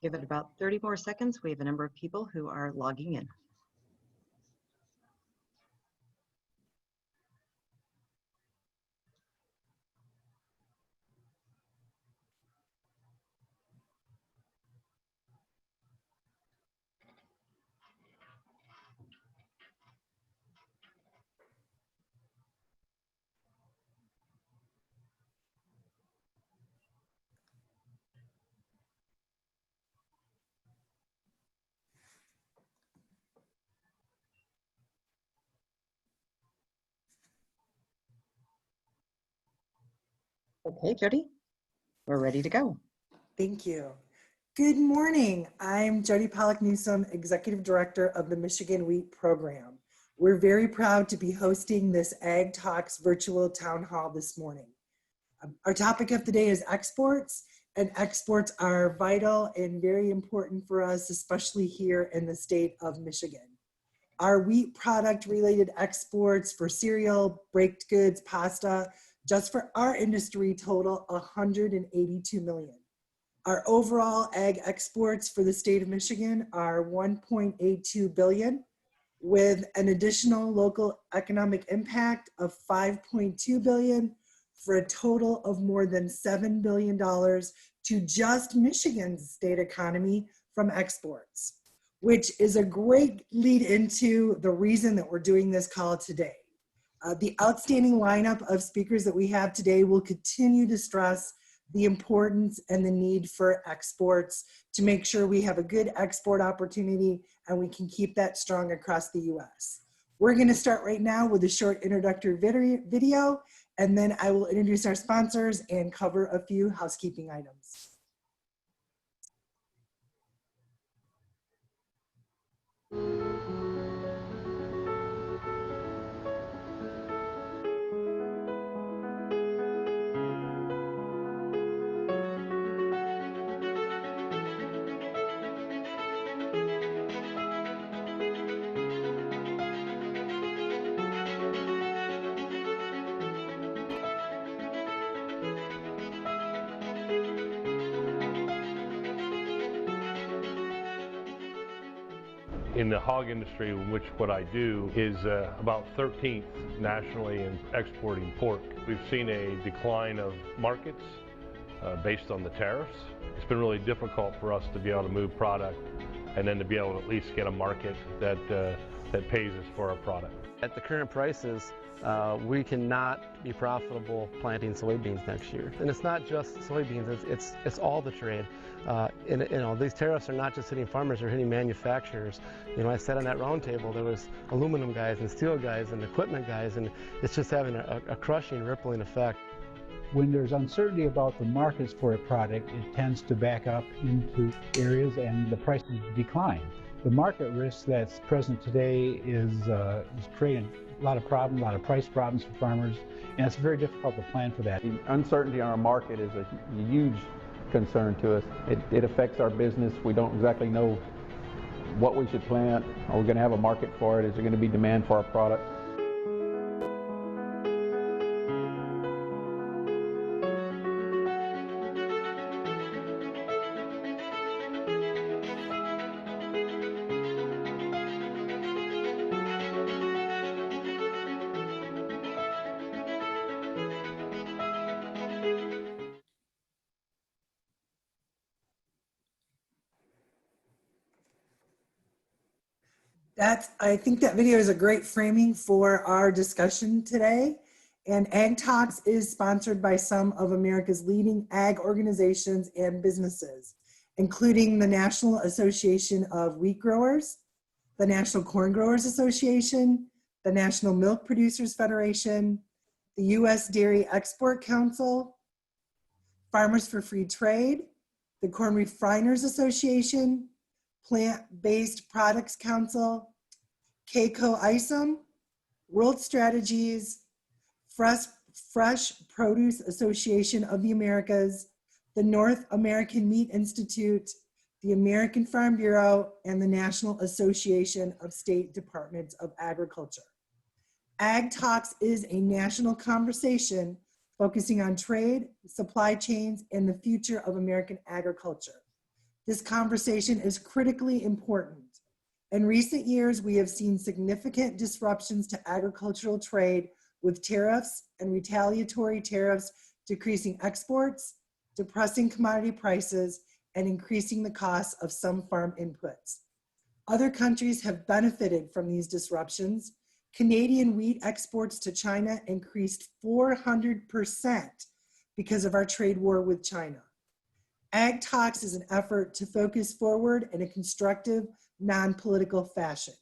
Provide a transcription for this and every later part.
Give it about 30 more seconds. We have a number of people who are logging in. Okay, Jody, we're ready to go. Thank you. Good morning. I'm Jody Pollock-Newsome, Executive Director of the Michigan Wheat Program. We're very proud to be hosting this AgTalks virtual town hall this morning. Our topic of the day is exports, and exports are vital and very important for us, especially here in the state of Michigan. Our wheat product related exports for cereal, baked goods, pasta, just for our industry total 182 million. Our overall ag exports for the state of Michigan are 1.82 billion, with an additional local economic impact of 5.2 billion, for a total of more than $7 billion to just Michigan's state economy from exports, which is a great lead into the reason that we're doing this call today. The outstanding lineup of speakers that we have today will continue to stress the importance and the need for exports to make sure we have a good export opportunity and we can keep that strong across the US. We're going to start right now with a short introductory video, and then I will introduce our sponsors and cover a few housekeeping items. In the hog industry, in which what I do is about 13th nationally in exporting pork. We've seen a decline of markets based on the tariffs. It's been really difficult for us to be able to move product and then to be able to at least get a market that pays us for our product. At the current prices, we cannot be profitable planting soybeans next year. And it's not just soybeans, it's all the trade. These tariffs are not just hitting farmers, they're hitting manufacturers. I sat on that round table, there was aluminum guys and steel guys and equipment guys, and it's just having a crushing, rippling effect. When there's uncertainty about the markets for a product, it tends to back up into areas and the prices decline. The market risk that's present today is creating a lot of problems, a lot of price problems for farmers, and it's very difficult to plan for that. The uncertainty in our market is a huge concern to us. It affects our business. We don't exactly know what we should plant. Are we going to have a market for it? Is there going to be demand for our product? I think that video is a great framing for our discussion today. And AgTalks is sponsored by some of America's leading ag organizations and businesses, including the National Association of Wheat Growers, the National Corn Growers Association, the National Milk Producers Federation, the U.S. Dairy Export Council, Farmers for Free Trade, the Corn Refiners Association, Plant-Based Products Council, CAECO-ISOM, World Strategies, Fresh Produce Association of the Americas, the North American Meat Institute, the American Farm Bureau, and the National Association of State Departments of Agriculture. AgTalks is a national conversation focusing on trade, supply chains, and the future of American agriculture. This conversation is critically important. In recent years, we have seen significant disruptions to agricultural trade with tariffs and retaliatory tariffs decreasing exports, depressing commodity prices, and increasing the costs of some farm inputs. Other countries have benefited from these disruptions. Canadian wheat exports to China increased 400% because of our trade war with China. AgTalks is an effort to focus forward in a constructive, non-political fashion.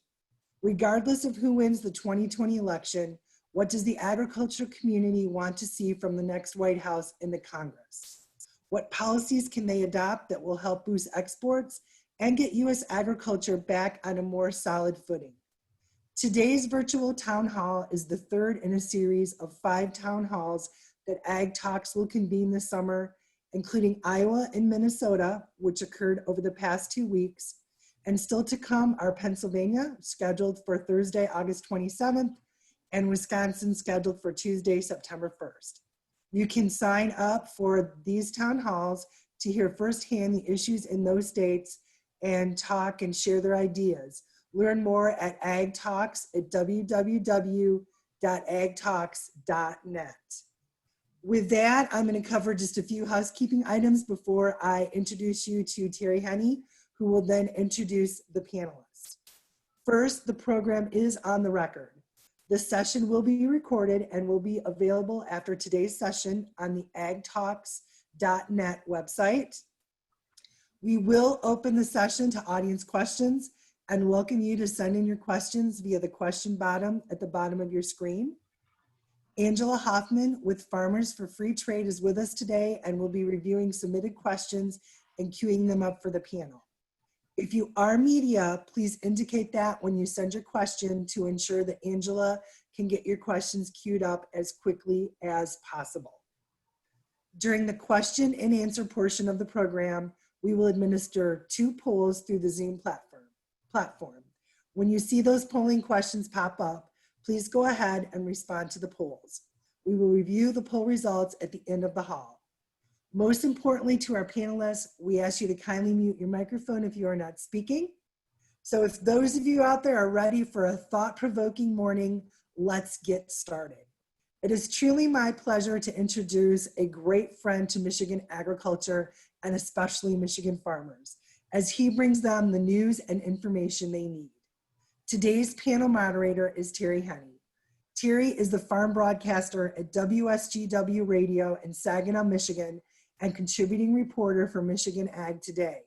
Regardless of who wins the 2020 election, what does the agriculture community want to see from the next White House and the Congress? What policies can they adopt that will help boost exports and get U.S. agriculture back on a more solid footing? Today's virtual town hall is the third in a series of 5 town halls that AgTalks will convene this summer, including Iowa and Minnesota, which occurred over the past 2 weeks, and still to come are Pennsylvania, scheduled for Thursday, August 27th, and Wisconsin, scheduled for Tuesday, September 1st. You can sign up for these town halls to hear firsthand the issues in those states and talk and share their ideas. Learn more at AgTalks at www.agtalks.net. With that, I'm going to cover just a few housekeeping items before I introduce you to Terry Henney, who will then introduce the panelists. First, the program is on the record. The session will be recorded and will be available after today's session on the agtalks.net website. We will open the session to audience questions and welcome you to send in your questions via the question bottom at the bottom of your screen. Angela Hoffman with Farmers for Free Trade is with us today and will be reviewing submitted questions and queuing them up for the panel. If you are media, please indicate that when you send your question to ensure that Angela can get your questions queued up as quickly as possible. During the question and answer portion of the program, we will administer 2 polls through the Zoom platform. When you see those polling questions pop up, please go ahead and respond to the polls. We will review the poll results at the end of the hall. Most importantly to our panelists, we ask you to kindly mute your microphone if you are not speaking. So if those of you out there are ready for a thought-provoking morning, let's get started. It is truly my pleasure to introduce a great friend to Michigan agriculture and especially Michigan farmers, as he brings them the news and information they need. Today's panel moderator is Terry Henney. Terry is the farm broadcaster at WSGW Radio in Saginaw, Michigan, and contributing reporter for Michigan Ag Today.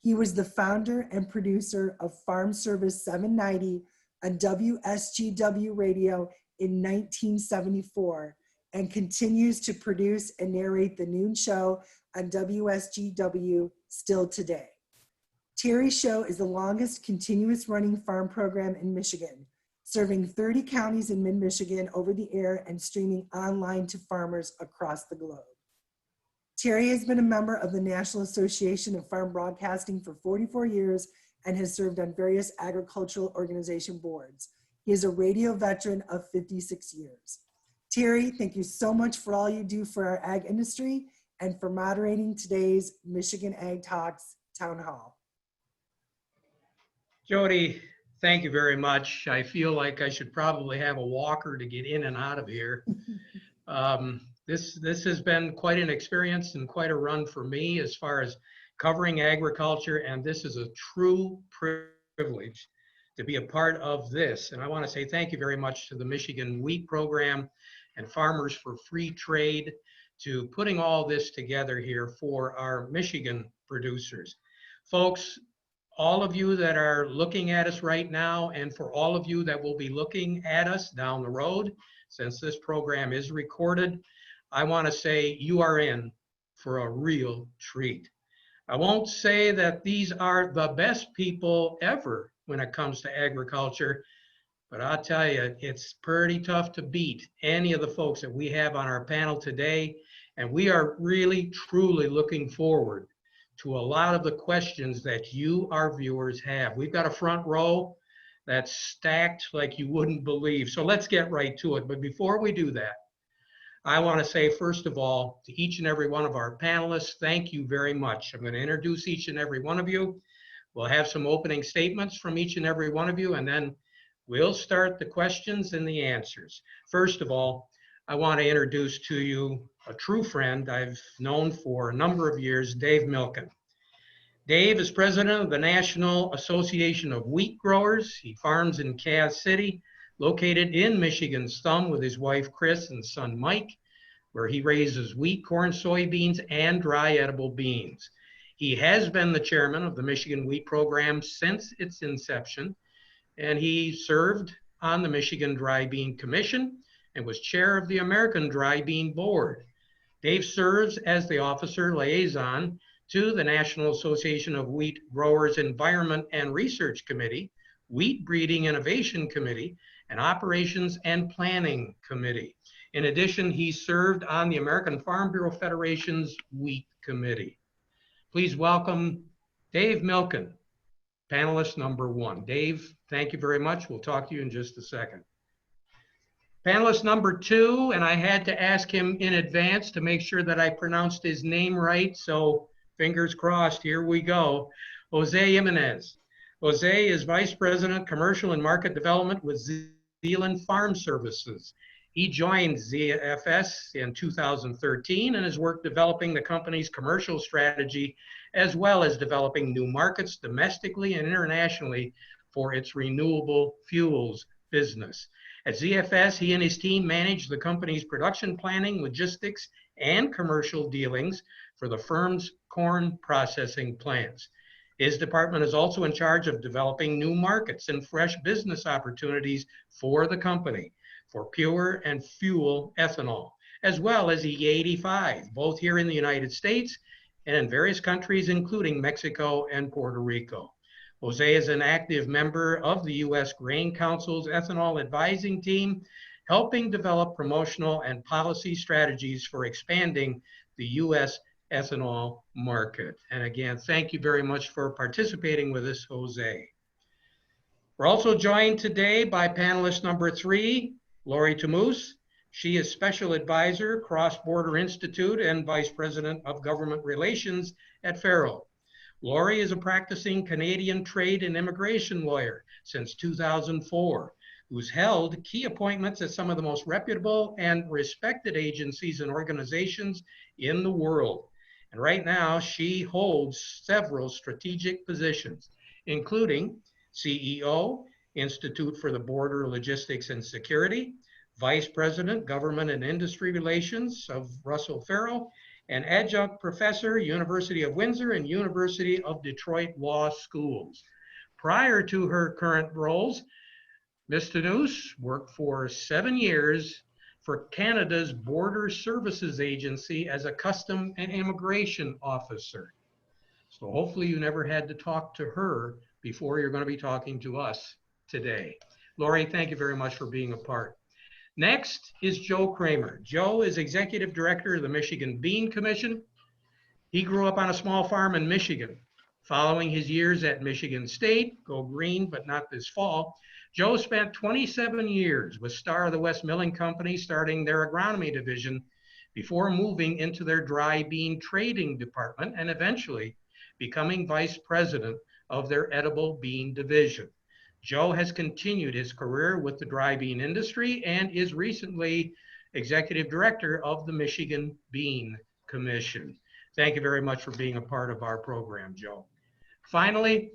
He was the founder and producer of Farm Service 790 on WSGW Radio in 1974 and continues to produce and narrate the noon show on WSGW still today. Terry's show is the longest continuous running farm program in Michigan, serving 30 counties in mid-Michigan over the air and streaming online to farmers across the globe. Terry has been a member of the National Association of Farm Broadcasting for 44 years and has served on various agricultural organization boards. He is a radio veteran of 56 years. Terry, thank you so much for all you do for our ag industry and for moderating today's Michigan Ag Talks Town Hall. Jody, thank you very much. I feel like I should probably have a walker to get in and out of here. This has been quite an experience and quite a run for me as far as covering agriculture, and this is a true privilege to be a part of this. And I want to say thank you very much to the Michigan Wheat Program and Farmers for Free Trade to putting all this together here for our Michigan producers. Folks, all of you that are looking at us right now, and for all of you that will be looking at us down the road, since this program is recorded, I want to say you are in for a real treat. I won't say that these are the best people ever when it comes to agriculture, but I'll tell you, it's pretty tough to beat any of the folks that we have on our panel today, and we are really, truly looking forward to a lot of the questions that you, our viewers, have. We've got a front row that's stacked like you wouldn't believe. So let's get right to it. But before we do that, I want to say, first of all, to each and every one of our panelists, thank you very much. I'm going to introduce each and every one of you. We'll have some opening statements from each and every one of you, and then we'll start the questions and the answers. First of all, I want to introduce to you a true friend I've known for a number of years, Dave Milken. Dave is president of the National Association of Wheat Growers. He farms in Cass City, located in Michigan's thumb with his wife Chris and son Mike, where he raises wheat, corn, soybeans, and dry edible beans. He has been the chairman of the Michigan Wheat Program since its inception, and he served on the Michigan Dry Bean Commission and was chair of the American Dry Bean Board. Dave serves as the officer liaison to the National Association of Wheat Growers Environment and Research Committee, Wheat Breeding Innovation Committee, and Operations and Planning Committee. In addition, he served on the American Farm Bureau Federation's Wheat Committee. Please welcome Dave Milken, panelist number 1. Dave, thank you very much. We'll talk to you in just a second. Panelist number 2, and I had to ask him in advance to make sure that I pronounced his name right, so fingers crossed, here we go. Jose Jimenez. Jose is Vice President, Commercial and Market Development with Zealand Farm Services. He joined ZFS in 2013 and has worked developing the company's commercial strategy as well as developing new markets domestically and internationally for its renewable fuels business. At ZFS, he and his team manage the company's production planning, logistics, and commercial dealings for the firm's corn processing plants. His department is also in charge of developing new markets and fresh business opportunities for the company for pure and fuel ethanol, as well as E85, both here in the United States and in various countries, including Mexico and Puerto Rico. Jose is an active member of the U.S. Grain Council's ethanol advising team, helping develop promotional and policy strategies for expanding the U.S. ethanol market. And again, thank you very much for participating with us, Jose. We're also joined today by panelist number 3, Lori Tamus. She is Special Advisor, Cross-Border Institute, and Vice President of Government Relations at Farrell. Lori is a practicing Canadian trade and immigration lawyer since 2004, who's held key appointments at some of the most reputable and respected agencies and organizations in the world. And right now, she holds several strategic positions, including CEO, Institute for the Border Logistics and Security, Vice President, Government and Industry Relations of Russell Farrell, and Adjunct Professor, University of Windsor and University of Detroit Law Schools. Prior to her current roles, Ms. Tamus worked for 7 years for Canada's Border Services Agency as a Custom and Immigration Officer. So hopefully you never had to talk to her before you're going to be talking to us today. Lori, thank you very much for being a part. Next is Joe Kramer. Joe is Executive Director of the Michigan Bean Commission. He grew up on a small farm in Michigan. Following his years at Michigan State, go green, but not this fall, Joe spent 27 years with Star of the West Milling Company, starting their agronomy division before moving into their dry bean trading department and eventually becoming vice president of their edible bean division. Joe has continued his career with the dry bean industry and is recently executive director of the Michigan Bean Commission. Thank you very much for being a part of our program, Joe. Finally,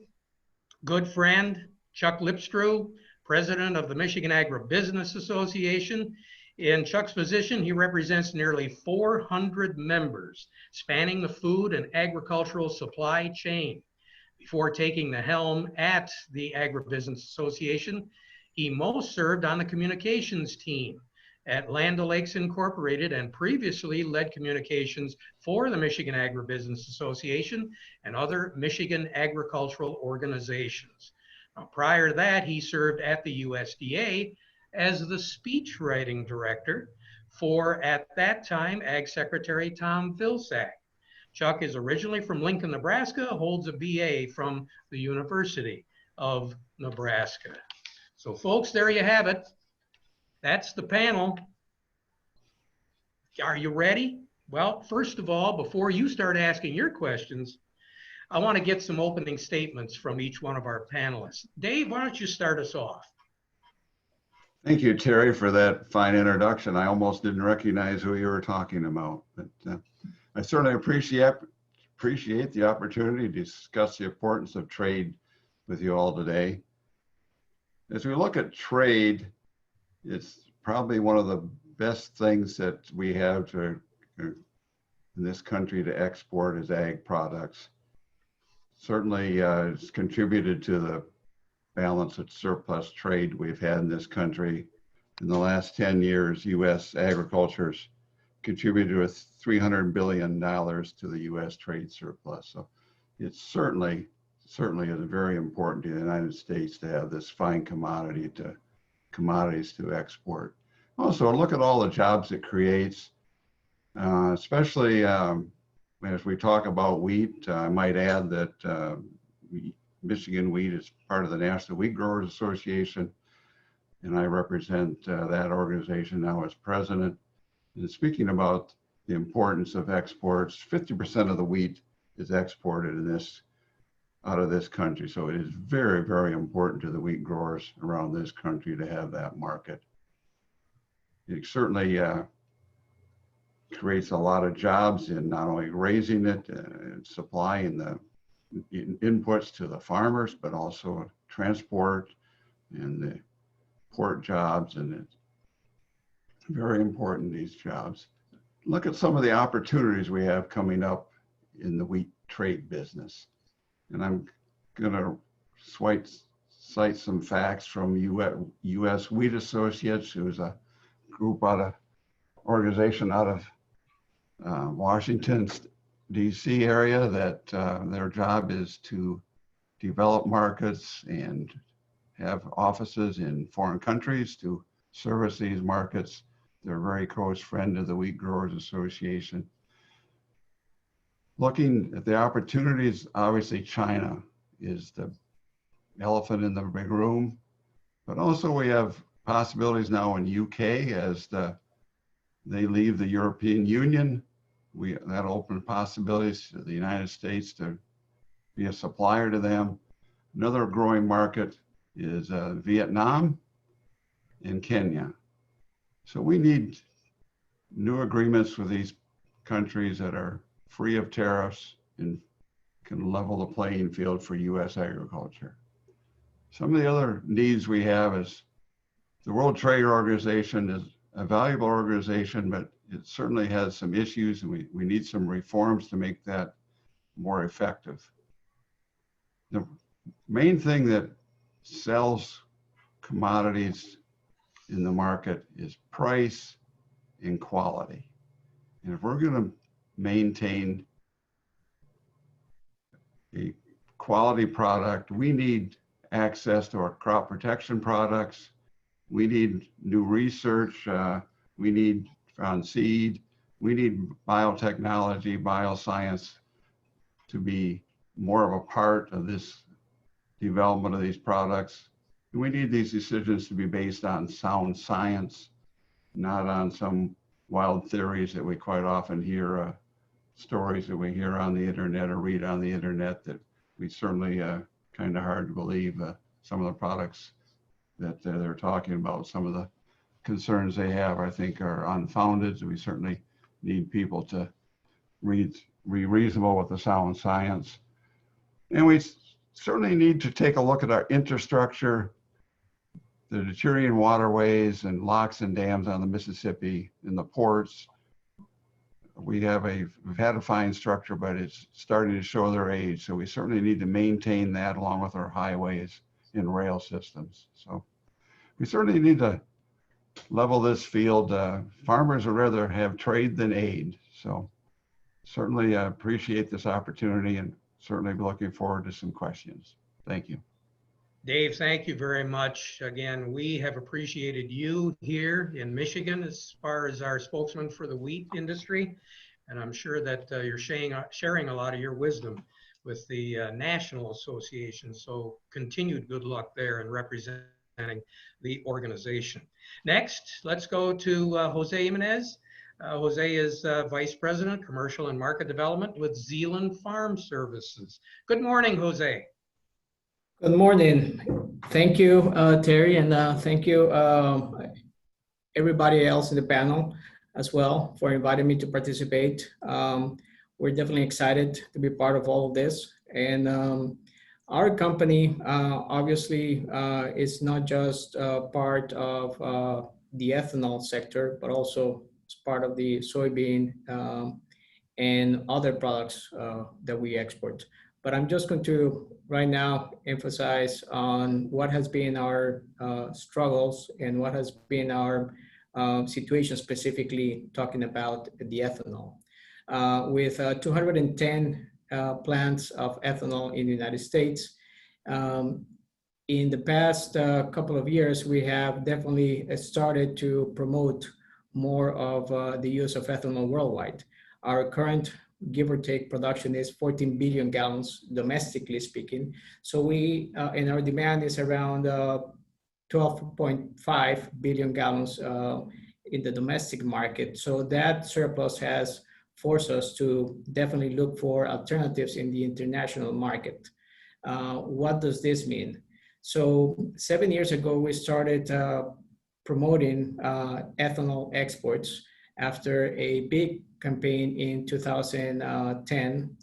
good friend, Chuck Lipstrew, president of the Michigan Agribusiness Association. In Chuck's position, he represents nearly 400 members spanning the food and agricultural supply chain. Before taking the helm at the Agribusiness Association, he most served on the communications team at Land O'Lakes Incorporated and previously led communications for the Michigan Agribusiness Association and other Michigan agricultural organizations. Now, prior to that, he served at the USDA as the speech writing director for, at that time, Ag Secretary Tom Vilsack. Chuck is originally from Lincoln, Nebraska, holds a BA from the University of Nebraska. So folks, there you have it. That's the panel. Are you ready? Well, first of all, before you start asking your questions, I want to get some opening statements from each one of our panelists. Dave, why don't you start us off? Thank you, Terry, for that fine introduction. I almost didn't recognize who you were talking about, but I certainly appreciate the opportunity to discuss the importance of trade with you all today. As we look at trade, it's probably one of the best things that we have to in this country to export is ag products. Certainly, it's contributed to the balance of surplus trade we've had in this country. In the last 10 years, U.S. agriculture's contributed with $300 billion to the U.S. trade surplus. So it's certainly is very important to the United States to have this fine commodities to export. Also, look at all the jobs it creates, especially as we talk about wheat. I might add that Michigan Wheat is part of the National Wheat Growers Association, and I represent that organization now as president. And speaking about the importance of exports, 50% of the wheat is exported out of this country. So it is very, very important to the wheat growers around this country to have that market. It certainly creates a lot of jobs in not only raising it and supplying the inputs to the farmers, but also transport and the port jobs, and it's very important, these jobs. Look at some of the opportunities we have coming up in the wheat trade business. And I'm going to cite some facts from U.S. Wheat Associates, who's a organization out of Washington, D.C. area, that their job is to develop markets and have offices in foreign countries to service these markets. They're a very close friend of the Wheat Growers Association. Looking at the opportunities, obviously China is the elephant in the big room, but also we have possibilities now in UK as they leave the European Union. That'll open possibilities to the United States to be a supplier to them. Another growing market is Vietnam and Kenya. So we need new agreements with these countries that are free of tariffs and can level the playing field for U.S. agriculture. Some of the other needs we have is the World Trade Organization is a valuable organization, but it certainly has some issues, and we need some reforms to make that more effective. The main thing that sells commodities in the market is price and quality. And if we're going to maintain a quality product, we need access to our crop protection products. We need new research. We need on seed. We need biotechnology, bioscience to be more of a part of this development of these products. We need these decisions to be based on sound science, not on some wild theories that we quite often hear, stories that we hear on the internet or read on the internet that we certainly kind of hard to believe some of the products that they're talking about. Some of the concerns they have, I think, are unfounded. So we certainly need people to be reasonable with the sound science. And we certainly need to take a look at our infrastructure, the deteriorating waterways and locks and dams on the Mississippi and the ports. We've had a fine structure, but it's starting to show their age. So we certainly need to maintain that along with our highways and rail systems. So we certainly need to level this field. Farmers would rather have trade than aid. So certainly appreciate this opportunity and certainly be looking forward to some questions. Thank you. Dave, thank you very much. Again, we have appreciated you here in Michigan as far as our spokesman for the wheat industry. And I'm sure that you're sharing a lot of your wisdom with the National Association. So continued good luck there in representing the organization. Next, let's go to Jose Jimenez. Jose is Vice President, Commercial and Market Development with Zealand Farm Services. Good morning, Jose. Good morning. Thank you, Terry, and thank you, everybody else in the panel as well for inviting me to participate. We're definitely excited to be part of all of this. And our company obviously is not just part of the ethanol sector, but also it's part of the soybean and other products that we export. But I'm just going to right now emphasize on what has been our struggles and what has been our situation, specifically talking about the ethanol. With 210 plants of ethanol in the United States, in the past couple of years, we have definitely started to promote more of the use of ethanol worldwide. Our current give or take production is 14 billion gallons domestically speaking. So we, and our demand is around 12.5 billion gallons in the domestic market. So that surplus has forced us to definitely look for alternatives in the international market. What does this mean? So 7 years ago, we started promoting ethanol exports after a big campaign in 2010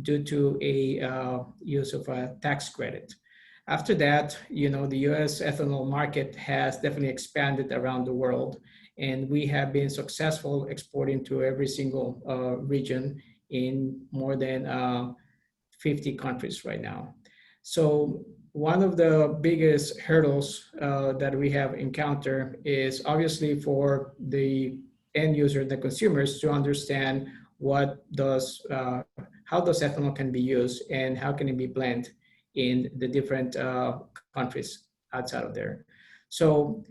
due to a use of a tax credit. After that, you know, the US ethanol market has definitely expanded around the world, and we have been successful exporting to every single region in more than 50 countries right now. So one of the biggest hurdles that we have encountered is obviously for the end user, the consumers, to understand what does, how does ethanol can be used and how can it be blended in the different countries outside of there. So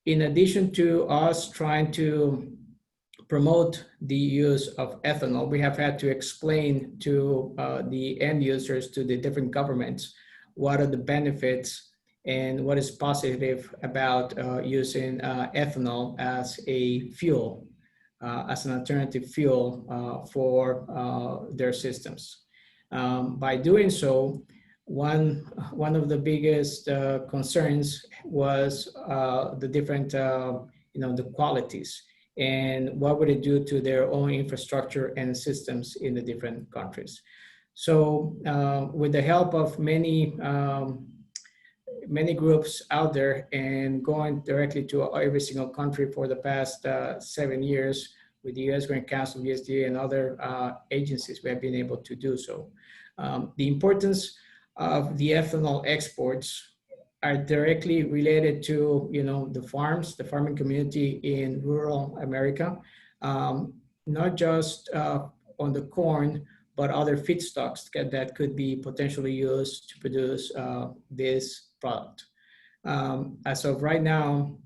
in addition to us trying to promote the use of ethanol, we have had to explain to the end users, to the different governments, what are the benefits and what is positive about using ethanol as a fuel, as an alternative fuel for their systems. By doing so, one of the biggest concerns was the different, the qualities and what would it do to their own infrastructure and systems in the different countries. So with the help of many groups out there and going directly to every single country for the past 7 years with the U.S. Grain Council, USDA, and other agencies, we have been able to do so. The importance of the ethanol exports are directly related to, the farms, the farming community in rural America, not just on the corn, but other feedstocks that could be potentially used to produce this product. As of right now,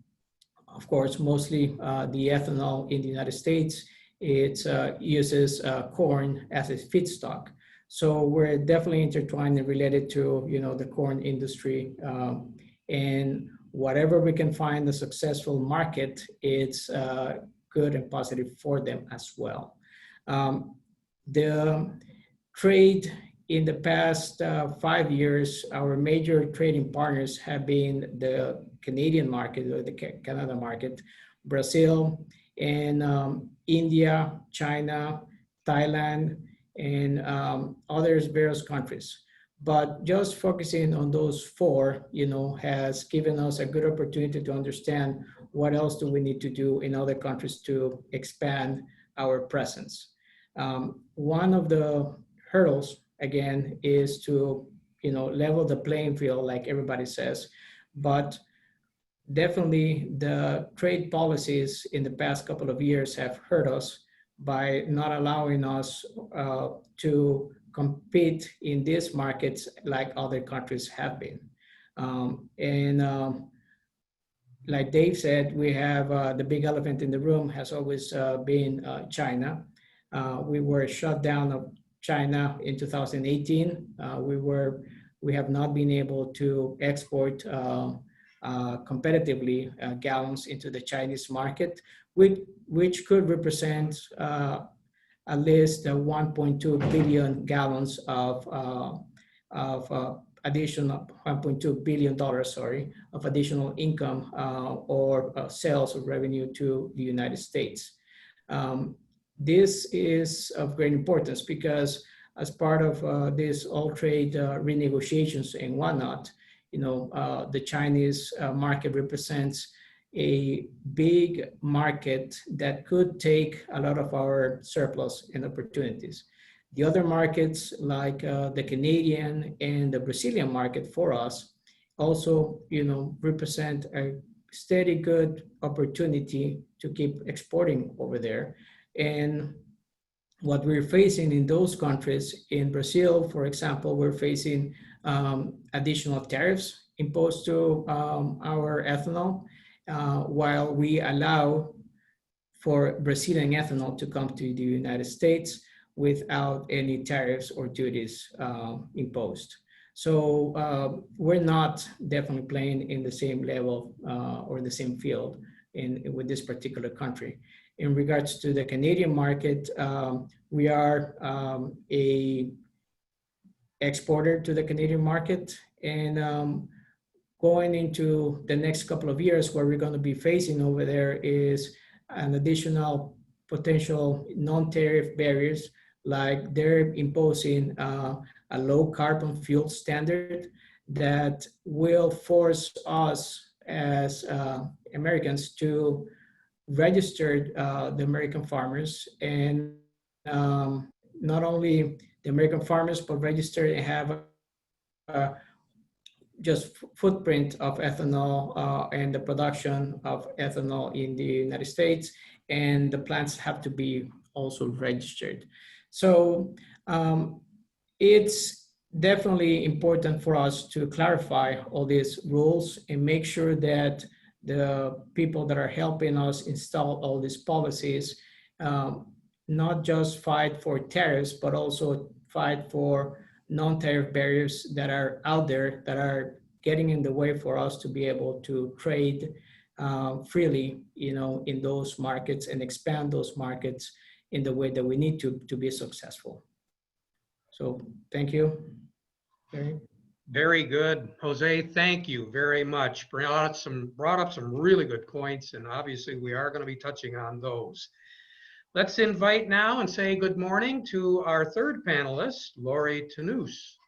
of course, mostly the ethanol in the United States, it uses corn as a feedstock. So we're definitely intertwined and related to, the corn industry. And whatever we can find a successful market, it's good and positive for them as well. The trade in the past 5 years, our major trading partners have been the Canadian market or the Canada market, Brazil, and India, China, Thailand, and others, various countries. But just focusing on those four, has given us a good opportunity to understand what else do we need to do in other countries to expand our presence. One of the hurdles, again, is to, level the playing field, like everybody says, but definitely the trade policies in the past couple of years have hurt us by not allowing us to compete in these markets like other countries have been. Like Dave said, we have the big elephant in the room has always been China. We were shut down of China in 2018. We have not been able to export competitively gallons into the Chinese market, which could represent at least 1.2 billion gallons of additional $1.2 billion, sorry, of additional income or sales or revenue to the United States. This is of great importance because as part of this all trade renegotiations and whatnot, the Chinese market represents a big market that could take a lot of our surplus and opportunities. The other markets like the Canadian and the Brazilian market for us also, represent a steady good opportunity to keep exporting over there. And what we're facing in those countries, in Brazil, for example, we're facing additional tariffs imposed to our ethanol, while we allow for Brazilian ethanol to come to the United States without any tariffs or duties imposed. So we're not definitely playing in the same level or the same field with this particular country. In regards to the Canadian market, we are a exporter to the Canadian market, and going into the next couple of years, what we're going to be facing over there is an additional potential non-tariff barriers, like they're imposing a low carbon fuel standard that will force us as Americans to register the American farmers, and not only the American farmers, but register and have a just footprint of ethanol and the production of ethanol in the United States, and the plants have to be also registered. So it's definitely important for us to clarify all these rules and make sure that the people that are helping us install all these policies not just fight for tariffs, but also fight for non-tariff barriers that are out there that are getting in the way for us to be able to trade freely, in those markets and expand those markets in the way that we need to be successful. So thank you. Barry. Very good. Jose, thank you very much. Brought up some really good points, and obviously we are going to be touching on those. Let's invite now and say good morning to our third panelist, Lori Tanous.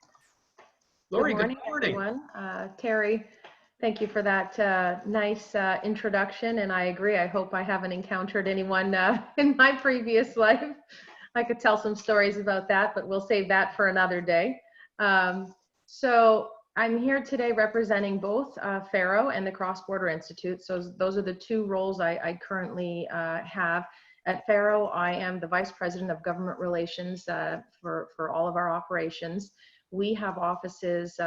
Lori, good morning. Everyone. Terry, thank you for that nice introduction, and I agree. I hope I haven't encountered anyone in my previous life. I could tell some stories about that, but we'll save that for another day. So I'm here today representing both FARO and the Cross Border Institute. So those are the two roles I currently have. At FARO, I am the Vice President of Government Relations for all of our operations. We have offices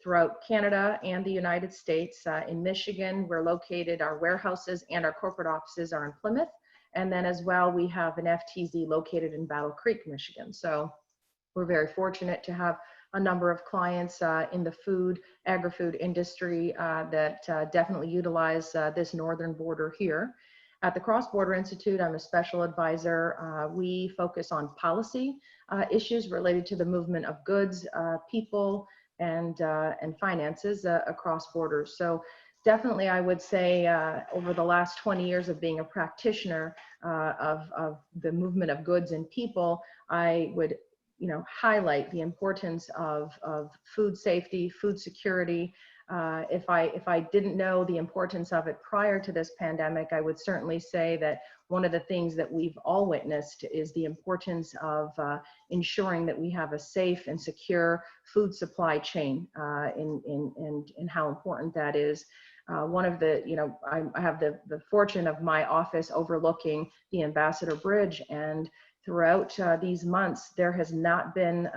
throughout Canada and the United States. In Michigan, we're located, our warehouses and our corporate offices are in Plymouth. And then as well, we have an FTZ located in Battle Creek, Michigan. So we're very fortunate to have a number of clients in the food, agri-food industry that definitely utilize this northern border here. At the Cross Border Institute, I'm a special advisor. We focus on policy issues related to the movement of goods, people, and finances across borders. So definitely, I would say over the last 20 years of being a practitioner of the movement of goods and people, I would highlight the importance of food safety, food security. If I didn't know the importance of it prior to this pandemic, I would certainly say that one of the things that we've all witnessed is the importance of ensuring that we have a safe and secure food supply chain, and how important that is. One of the, I have the fortune of my office overlooking the Ambassador Bridge, and throughout these months, there has not been,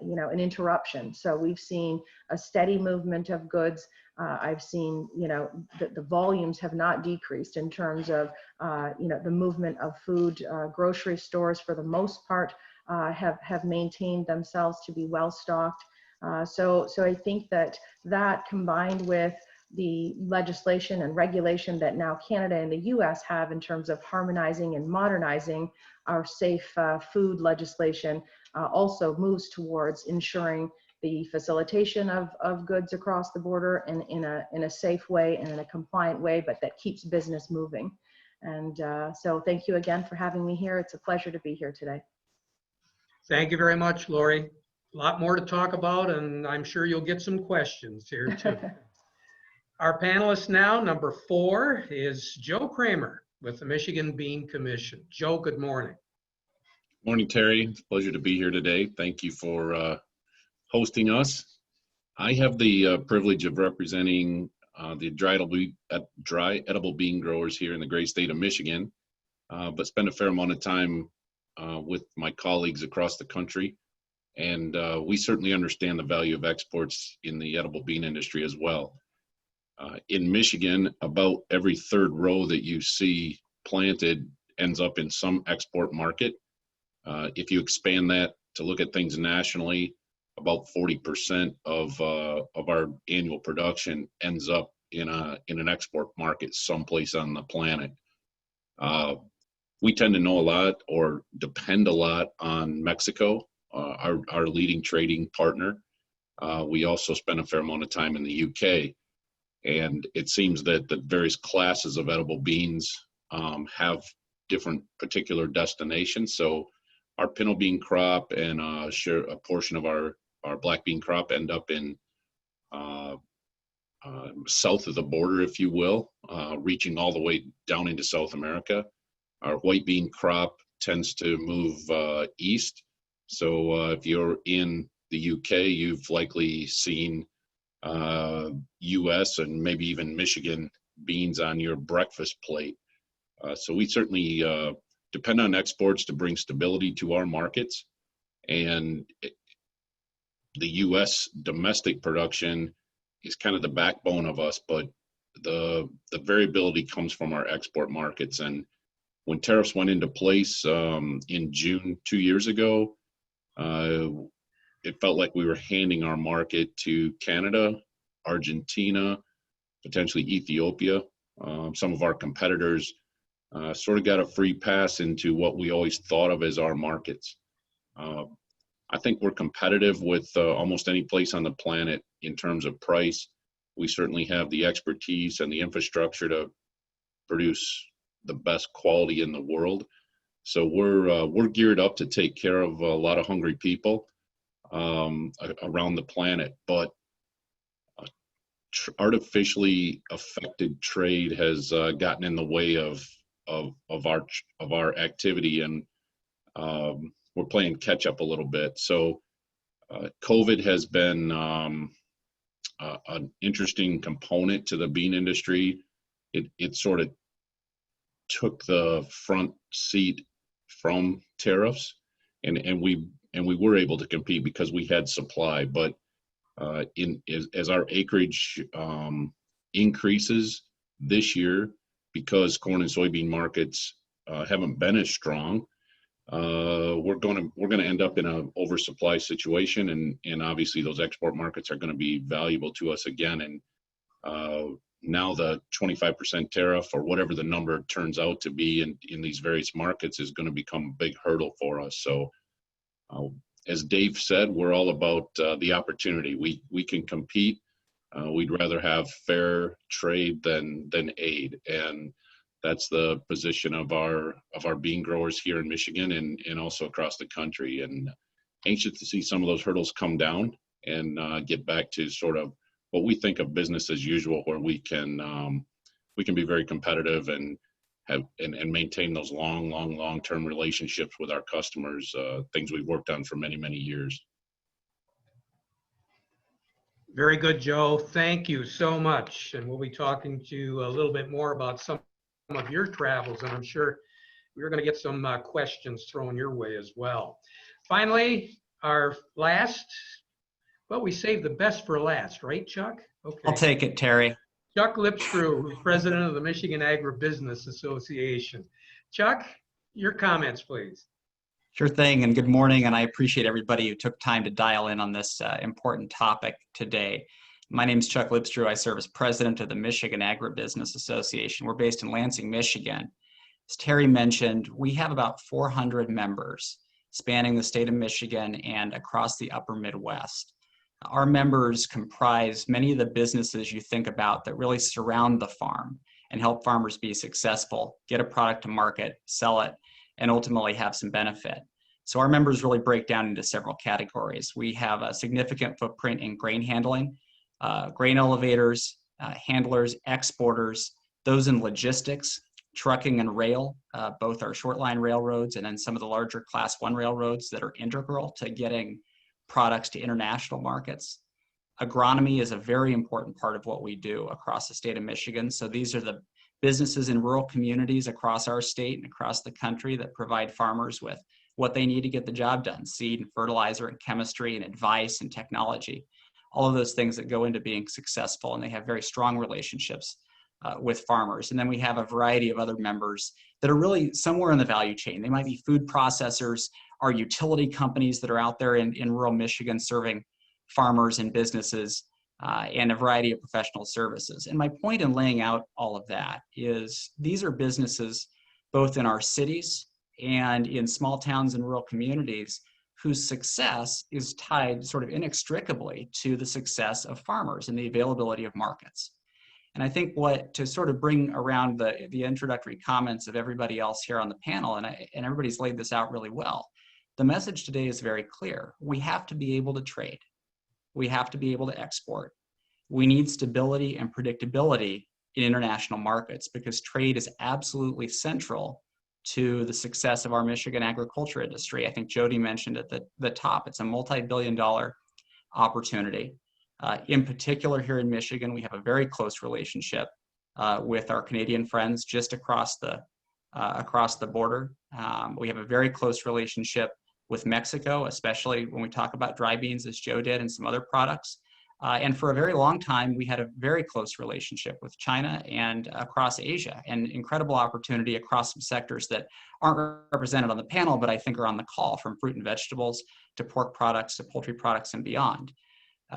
an interruption. So we've seen a steady movement of goods. I've seen, the volumes have not decreased in terms of, the movement of food. Grocery stores, for the most part, have maintained themselves to be well stocked. So I think that combined with the legislation and regulation that now Canada and the US have in terms of harmonizing and modernizing our safe food legislation also moves towards ensuring the facilitation of goods across the border and in a safe way and in a compliant way, but that keeps business moving. And so thank you again for having me here. It's a pleasure to be here today. Thank you very much, Lori. A lot more to talk about, and I'm sure you'll get some questions here too. Our panelist now, number 4, is Joe Kramer with the Michigan Bean Commission. Joe, good morning. Morning, Terry. It's a pleasure to be here today. Thank you for hosting us. I have the privilege of representing the dry edible bean growers here in the great state of Michigan, but spend a fair amount of time with my colleagues across the country. And we certainly understand the value of exports in the edible bean industry as well. In Michigan, about every 3rd row that you see planted ends up in some export market. If you expand that to look at things nationally, about 40% of our annual production ends up in an export market someplace on the planet. We tend to know a lot or depend a lot on Mexico, our leading trading partner. We also spend a fair amount of time in the UK. And it seems that the various classes of edible beans have different particular destinations. So our pinto bean crop and a portion of our black bean crop end up in south of the border, if you will, reaching all the way down into South America. Our white bean crop tends to move east. So if you're in the UK, you've likely seen US and maybe even Michigan beans on your breakfast plate. So we certainly depend on exports to bring stability to our markets. And the US domestic production is kind of the backbone of us, but the variability comes from our export markets. And when tariffs went into place in June 2 years ago, it felt like we were handing our market to Canada, Argentina, potentially Ethiopia. Some of our competitors sort of got a free pass into what we always thought of as our markets. I think we're competitive with almost any place on the planet in terms of price. We certainly have the expertise and the infrastructure to produce the best quality in the world. So we're geared up to take care of a lot of hungry people around the planet, but artificially affected trade has gotten in the way of our activity, and we're playing catch up a little bit. So COVID has been an interesting component to the bean industry. It sort of took the front seat from tariffs, and we were able to compete because we had supply. But as our acreage increases this year, because corn and soybean markets haven't been as strong, we're going to end up in an oversupply situation, and obviously those export markets are going to be valuable to us again. And now the 25% tariff, or whatever the number turns out to be in these various markets, is going to become a big hurdle for us. So as Dave said, we're all about the opportunity. We can compete. We'd rather have fair trade than aid, and that's the position of our bean growers here in Michigan and also across the country. And anxious to see some of those hurdles come down and get back to sort of what we think of business as usual, where we can be very competitive and maintain those long-term relationships with our customers, things we've worked on for many years. Very good, Joe. Thank you so much. And we'll be talking to you a little bit more about some of your travels, and I'm sure we're going to get some questions thrown your way as well. Finally, our last, well, we saved the best for last, right, Chuck? Okay. I'll take it, Terry. Chuck Lipscrew, who's president of the Michigan Agribusiness Association. Chuck, your comments, please. Sure thing, and good morning, and I appreciate everybody who took time to dial in on this important topic today. My name is Chuck Lipstrew. I serve as president of the Michigan Agribusiness Association. We're based in Lansing, Michigan. As Terry mentioned, we have about 400 members spanning the state of Michigan and across the upper Midwest. Our members comprise many of the businesses you think about that really surround the farm and help farmers be successful, get a product to market, sell it, and ultimately have some benefit. So our members really break down into several categories. We have a significant footprint in grain handling, grain elevators, handlers, exporters, those in logistics, trucking and rail, both our short line railroads and then some of the larger class 1 railroads that are integral to getting products to international markets. Agronomy is a very important part of what we do across the state of Michigan. So these are the businesses in rural communities across our state and across the country that provide farmers with what they need to get the job done: seed and fertilizer and chemistry and advice and technology, all of those things that go into being successful, and they have very strong relationships with farmers. And then we have a variety of other members that are really somewhere in the value chain. They might be food processors, our utility companies that are out there in rural Michigan serving farmers and businesses, and a variety of professional services. And my point in laying out all of that is these are businesses both in our cities and in small towns and rural communities whose success is tied sort of inextricably to the success of farmers and the availability of markets. And I think what to sort of bring around the introductory comments of everybody else here on the panel, and everybody's laid this out really well, the message today is very clear. We have to be able to trade. We have to be able to export. We need stability and predictability in international markets because trade is absolutely central to the success of our Michigan agriculture industry. I think Jody mentioned at the top, it's a multi-billion-dollar opportunity. In particular, here in Michigan, we have a very close relationship with our Canadian friends just across the border. We have a very close relationship with Mexico, especially when we talk about dry beans, as Joe did, and some other products. And for a very long time, we had a very close relationship with China and across Asia, and incredible opportunity across some sectors that aren't represented on the panel, but I think are on the call, from fruit and vegetables to pork products to poultry products and beyond.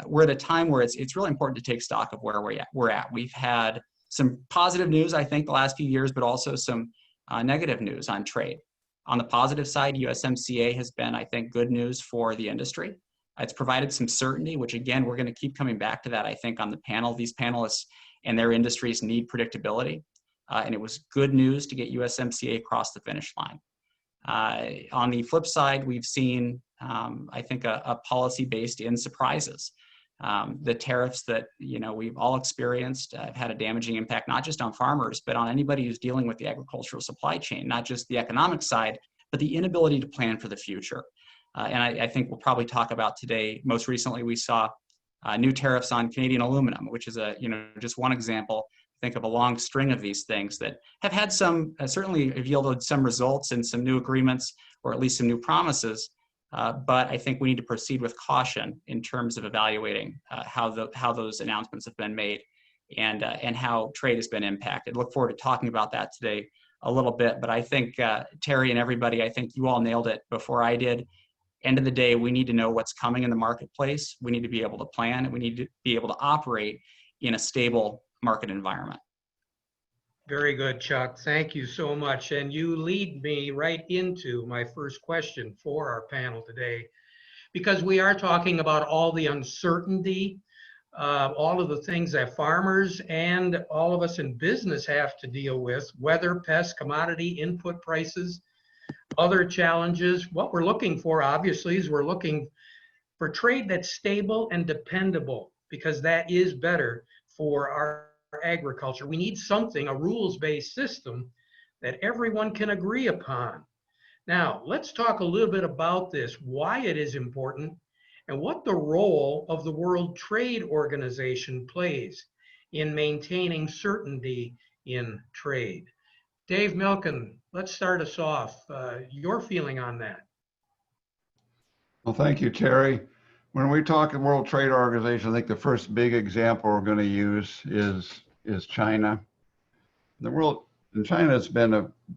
We're at a time where it's really important to take stock of where we're at. We've had some positive news, I think, the last few years, but also some negative news on trade. On the positive side, USMCA has been, I think, good news for the industry. It's provided some certainty, which again, we're going to keep coming back to that, I think, on the panel. These panelists and their industries need predictability. And it was good news to get USMCA across the finish line. On the flip side, we've seen, I think, a policy based in surprises. The tariffs that we've all experienced have had a damaging impact, not just on farmers, but on anybody who's dealing with the agricultural supply chain, not just the economic side, but the inability to plan for the future. And I think we'll probably talk about today. Most recently, we saw new tariffs on Canadian aluminum, which is just one example. Think of a long string of these things that have had some, certainly have yielded some results and some new agreements, or at least some new promises. But I think we need to proceed with caution in terms of evaluating how those announcements have been made and how trade has been impacted. Look forward to talking about that today a little bit. But I think Terry and everybody, I think you all nailed it before I did. End of the day, we need to know what's coming in the marketplace. We need to be able to plan, and we need to be able to operate in a stable market environment. Very good, Chuck. Thank you so much. And you lead me right into my first question for our panel today, because we are talking about all the uncertainty, all of the things that farmers and all of us in business have to deal with: weather, pests, commodity, input prices, other challenges. What we're looking for, obviously, is we're looking for trade that's stable and dependable, because that is better for our agriculture. We need something, a rules-based system that everyone can agree upon. Now, let's talk a little bit about this, why it is important, and what the role of the World Trade Organization plays in maintaining certainty in trade. Dave Milken, let's start us off. Your feeling on that? Well, thank you, Terry. When we talk in World Trade Organization, I think the first big example we're going to use is China. China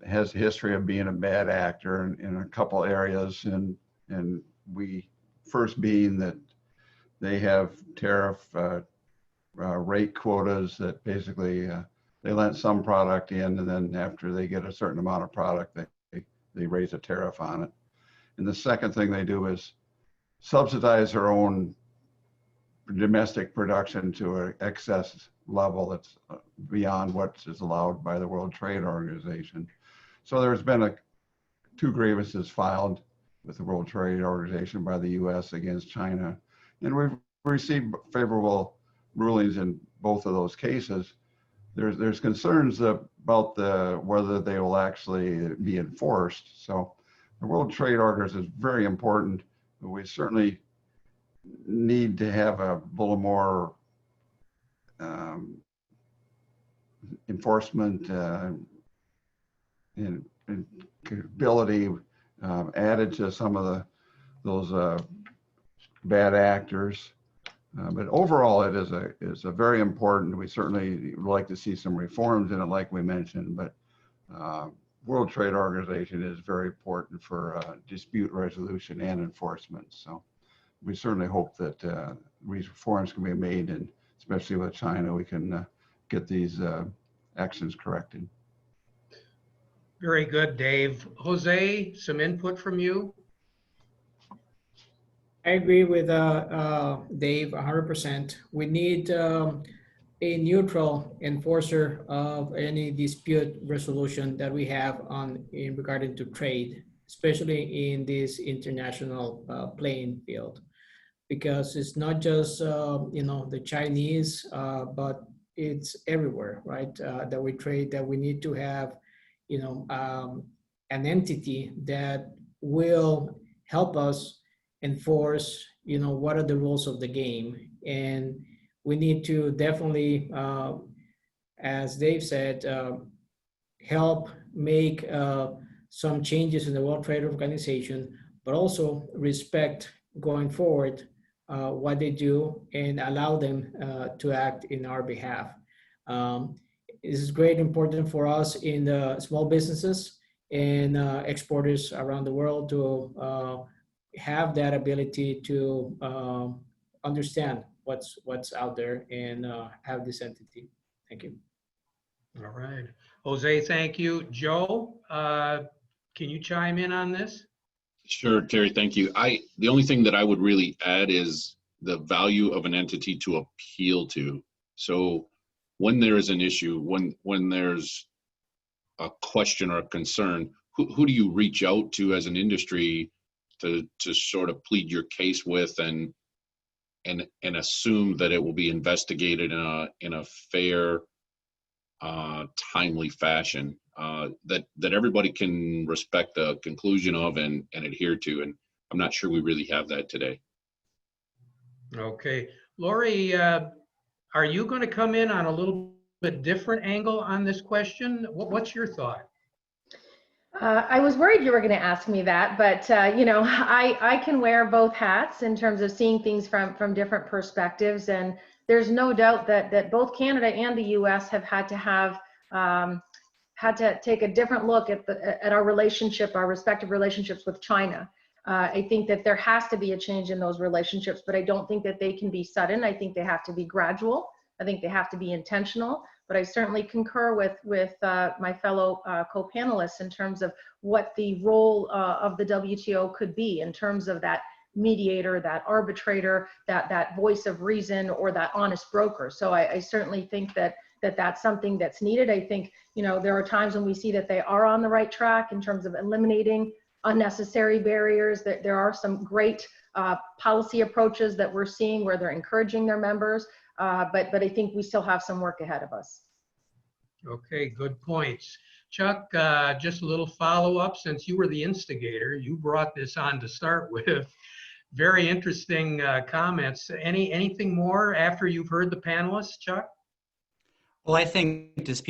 has a history of being a bad actor in a couple areas, and we first being that they have tariff rate quotas that basically they let some product in, and then after they get a certain amount of product, they raise a tariff on it. And the second thing they do is subsidize their own domestic production to an excess level that's beyond what is allowed by the World Trade Organization. So there's been two grievances filed with the World Trade Organization by the U.S. against China, and we've received favorable rulings in both of those cases. There's concerns about whether they will actually be enforced. So the World Trade Organization is very important, but we certainly need to have a little more enforcement and ability added to some of those bad actors. But overall, it is a very important. We certainly would like to see some reforms in it, like we mentioned. But World Trade Organization is very important for dispute resolution and enforcement. So we certainly hope that these reforms can be made, and especially with China, we can get these actions corrected. Very good, Dave. Jose, some input from you? I agree with Dave 100%. We need a neutral enforcer of any dispute resolution that we have in regarding to trade, especially in this international playing field, because it's not just the Chinese, but it's everywhere, right? That we trade, that we need to have an entity that will help us enforce what are the rules of the game. And we need to definitely, as Dave said, help make some changes in the World Trade Organization, but also respect going forward what they do and allow them to act in our behalf. This is great, important for us in the small businesses and exporters around the world to have that ability to understand what's out there and have this entity. Thank you. All right. Jose, thank you. Joe, can you chime in on this? Sure, Terry, thank you. The only thing that I would really add is the value of an entity to appeal to. So when there is an issue, when there's a question or a concern, who do you reach out to as an industry to sort of plead your case with and assume that it will be investigated in a fair, timely fashion that everybody can respect the conclusion of and adhere to. And I'm not sure we really have that today. Okay. Lori, are you going to come in on a little bit different angle on this question? What's your thought? I was worried you were going to ask me that, but I can wear both hats in terms of seeing things from different perspectives, and there's no doubt that both Canada and the U.S. have had to take a different look at our relationship, our respective relationships with China. I think that there has to be a change in those relationships, but I don't think that they can be sudden. I think they have to be gradual. I think they have to be intentional. But I certainly concur with my fellow co-panelists in terms of what the role of the WTO could be in terms of that mediator, that arbitrator, that voice of reason, or that honest broker. So I certainly think that's something that's needed. I think there are times when we see that they are on the right track in terms of eliminating unnecessary barriers. That there are some great policy approaches that we're seeing where they're encouraging their members. But I think we still have some work ahead of us. Okay, good points. Chuck, just a little follow-up. Since you were the instigator, you brought this on to start with. Very interesting comments. Anything more after you've heard the panelists, Chuck? Well, I think dispute